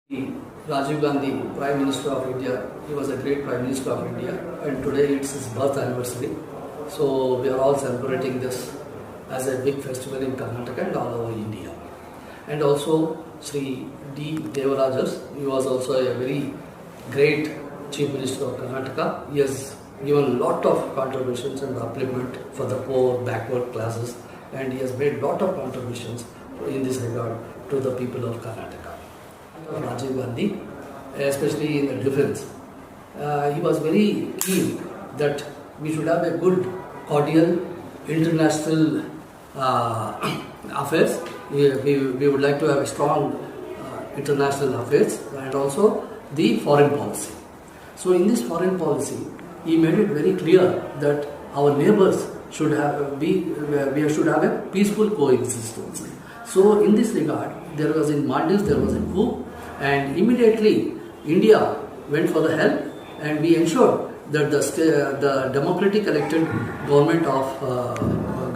Rajiv Gandhi, Prime Minister of India, he was a great Prime Minister of India, and today it's his birth anniversary. So we are all celebrating this as a big festival in Karnataka and all over India. And also Sri D. Devarajas, he was also a very great Chief Minister of Karnataka. He has given a lot of contributions and upliftment for the poor, backward classes, and he has made a lot of contributions in this regard to the people of Karnataka. Rajiv Gandhi, especially in the defense, he was very keen that we should have a good, cordial, international affairs. We would like to have a strong international affairs and also the foreign policy. So in this foreign policy, he made it very clear that our neighbors should have we should have a peaceful coexistence. So in this regard, there was in Maldives there was a coup, and immediately India went for the help, and we ensured that the democratic elected government of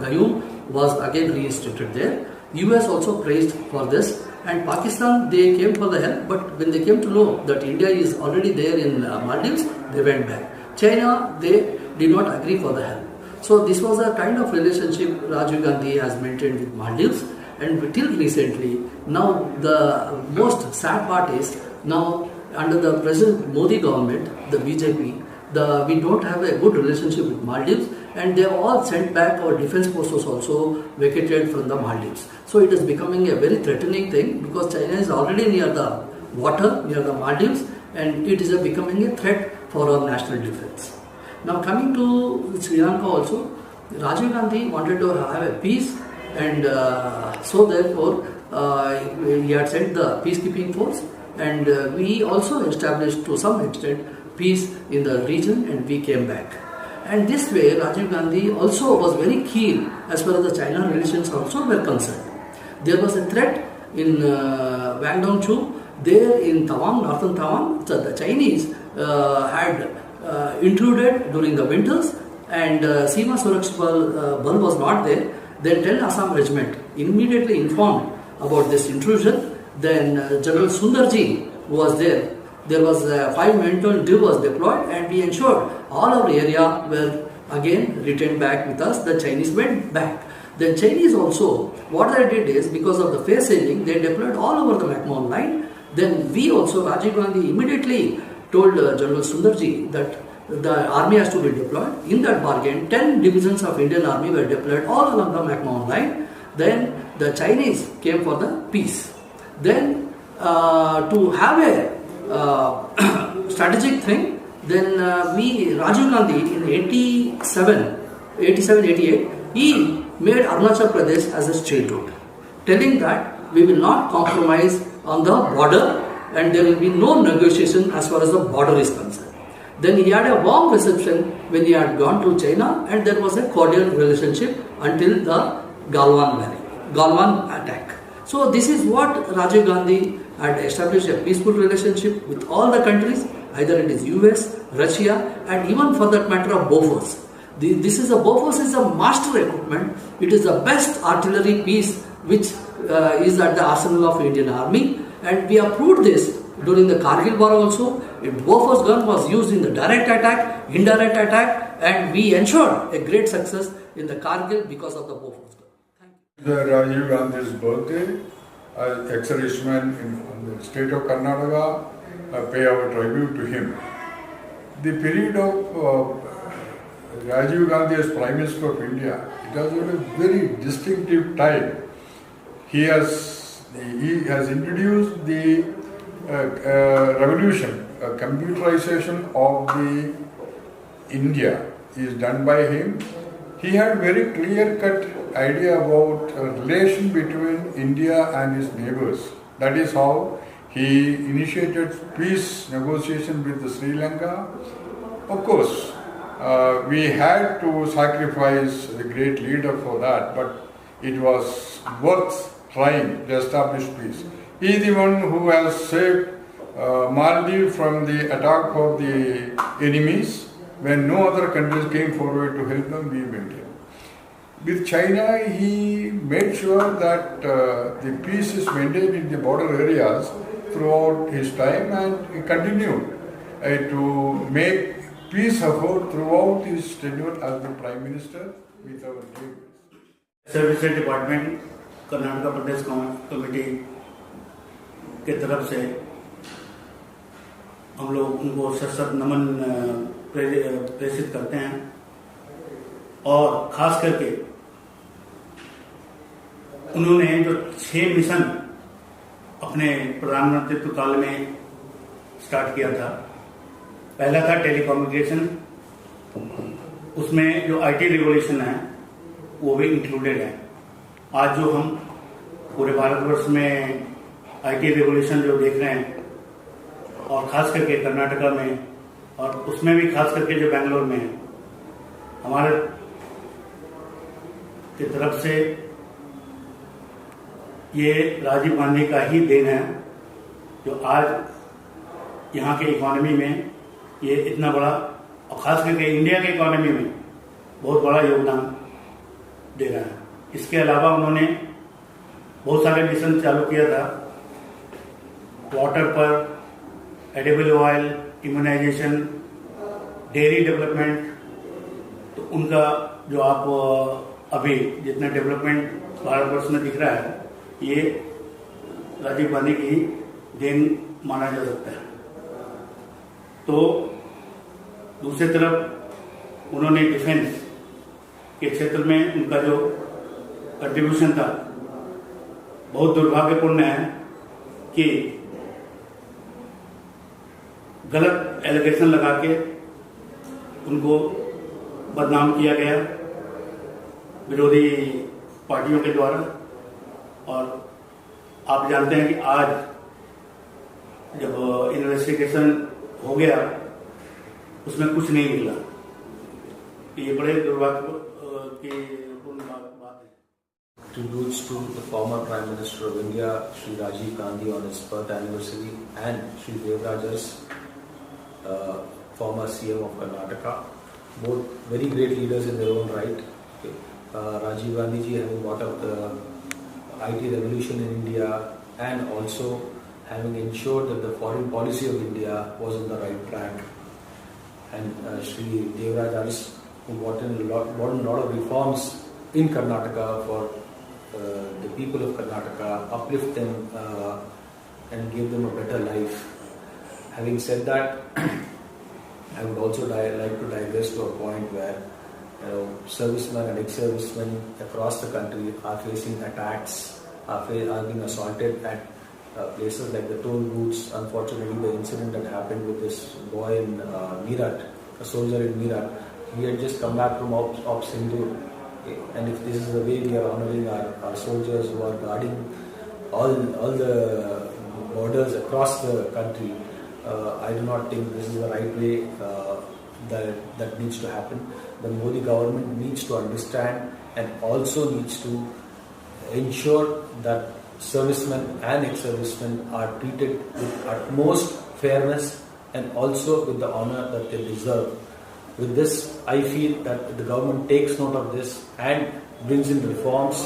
Gayoom was again reinstated there. US also praised for this, and Pakistan, they came for the help, but when they came to know that India is already there in Maldives, they went back. China, they did not agree for the help. So this was a kind of relationship Rajiv Gandhi has maintained with Maldives, and till recently, now the most sad part is, now under the present Modi government, the BJP, we don't have a good relationship with Maldives, and they all sent back our defense forces also vacated from the Maldives. So it is becoming a very threatening thing, because China is already near the water, near the Maldives, and it is becoming a threat for our national defense. Now coming to Sri Lanka also, Rajiv Gandhi wanted to have a peace, and so therefore he had sent the peacekeeping force, and we also established to some extent peace in the region, and we came back. And this way Rajiv Gandhi also was very keen as far as the China relations also were concerned. There was a threat in Wangdongchu, there in Tawang, northern Tawang. So the Chinese had intruded during the winters, and Seema Suraksha Bal was not there. Then 10 Assam regiment immediately informed about this intrusion. Then General Sundarji was there. There was 5 mental div was deployed, and we ensured all our area were again returned back with us. The Chinese went back. The Chinese also, what they did is, because of the fair sailing, they deployed all over the McMahon line. Then we also, Rajiv Gandhi immediately told General Sundarji that the army has to be deployed. In that bargain, 10 divisions of Indian army were deployed all along the McMahon line. Then the Chinese came for the peace. Then to have a strategic thing, then Rajiv Gandhi in 88, he made Arunachal Pradesh as a statehood, telling that we will not compromise on the border, and there will be no negotiation as far as the border is concerned. Then he had a warm reception when he had gone to China, and there was a cordial relationship until the Galwan attack. So this is what Rajiv Gandhi had established, a peaceful relationship with all the countries, either it is US, Russia, and even for that matter of Bofors. Bofors is a master equipment. It is the best artillery piece which is at the arsenal of Indian Army, and we have proved this during the Kargil war also. Bofors gun was used in the direct attack, indirect attack, and we ensured a great success in the Kargil because of the Bofors gun. Thank you. Rajiv Gandhi's birthday, ex-servicemen in the state of Karnataka, pay our tribute to him. The period of Rajiv Gandhi as Prime Minister of India, it was a very distinctive time. He has introduced the revolution, computerization of the India is done by him. He had very clear-cut idea about a relation between India and its neighbors. That is how he initiated peace negotiation with Sri Lanka. Of course, we had to sacrifice the great leader for that, but it was worth trying to establish peace. He is the one who has saved Maldives from the attack of the enemies. When no other countries came forward to help them, we went in. With China, he made sure that the peace is maintained in the border areas throughout his time, and he continued to make peace effort throughout his tenure as the Prime Minister with our neighbors. Services department Karnataka Pradesh committee के तरफ से हम लोग उनको सशक्त नमन प्रेषित करते हैं और खास करके उन्होंने जो 6 मिशन अपने प्रधानमंत्रित्व काल में स्टार्ट किया था। पहला था टेलीकम्युनिकेशन, उसमें जो आईटी रिवॉल्यूशन है वो भी इंक्लूडेड है। आज जो हम पूरे भारतवर्ष में आईटी रिवॉल्यूशन जो देख रहे हैं और खास करके कर्नाटका में और उसमें भी खास करके जो बेंगलोर में है, हमारे की तरफ से ये राजीव गांधी का ही देन है जो आज यहाँ के इकोनॉमी में ये इतना बड़ा और खास करके इंडिया के इकोनॉमी में बहुत बड़ा योगदान दे रहा है। इसके अलावा उन्होंने बहुत सारे मिशन चालू किया था, वाटर पर, edible oil, immunisation, dairy development. तो उनका जो आप अभी जितना डेवलपमेंट भारतवर्ष में दिख रहा है ये राजीव गांधी की देन माना जा सकता है। तो दूसरी तरफ उन्होंने डिफेंस के क्षेत्र में उनका जो कंट्रीब्यूशन था बहुत दुर्भाग्यपूर्ण है कि गलत एलिगेशन लगा के उनको बदनाम किया गया विरोधी पार्टियों के द्वारा। और आप जानते हैं कि आज जब इन्वेस्टिगेशन हो गया उसमें कुछ नहीं मिला। ये बड़े दुर्भाग्यपूर्ण बात है। Tributes to the former Prime Minister of India, Shri Rajiv Gandhi, on his birth anniversary, and Shri Devaraja's former CM of Karnataka, both very great leaders in their own right. Rajiv Gandhi ji having brought up the IT revolution in India and also having ensured that the foreign policy of India was on the right track, and Shri Devaraja's who brought in a lot of reforms in Karnataka for the people of Karnataka, uplift them and give them a better life. Having said that, I would also like to digress to a point where servicemen and ex-servicemen across the country are facing attacks, are being assaulted at places like the toll booths. Unfortunately, the incident that happened with this boy in Meerut, a soldier in Meerut, he had just come back from Ops Sindur. And if this is the way we are honoring our soldiers who are guarding all the borders across the country, I do not think this is the right way that needs to happen. The Modi government needs to understand and also needs to ensure that servicemen and ex-servicemen are treated with utmost fairness and also with the honor that they deserve. With this, I feel that the government takes note of this and brings in reforms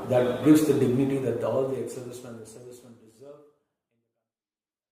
that gives the dignity that all the ex-servicemen and servicemen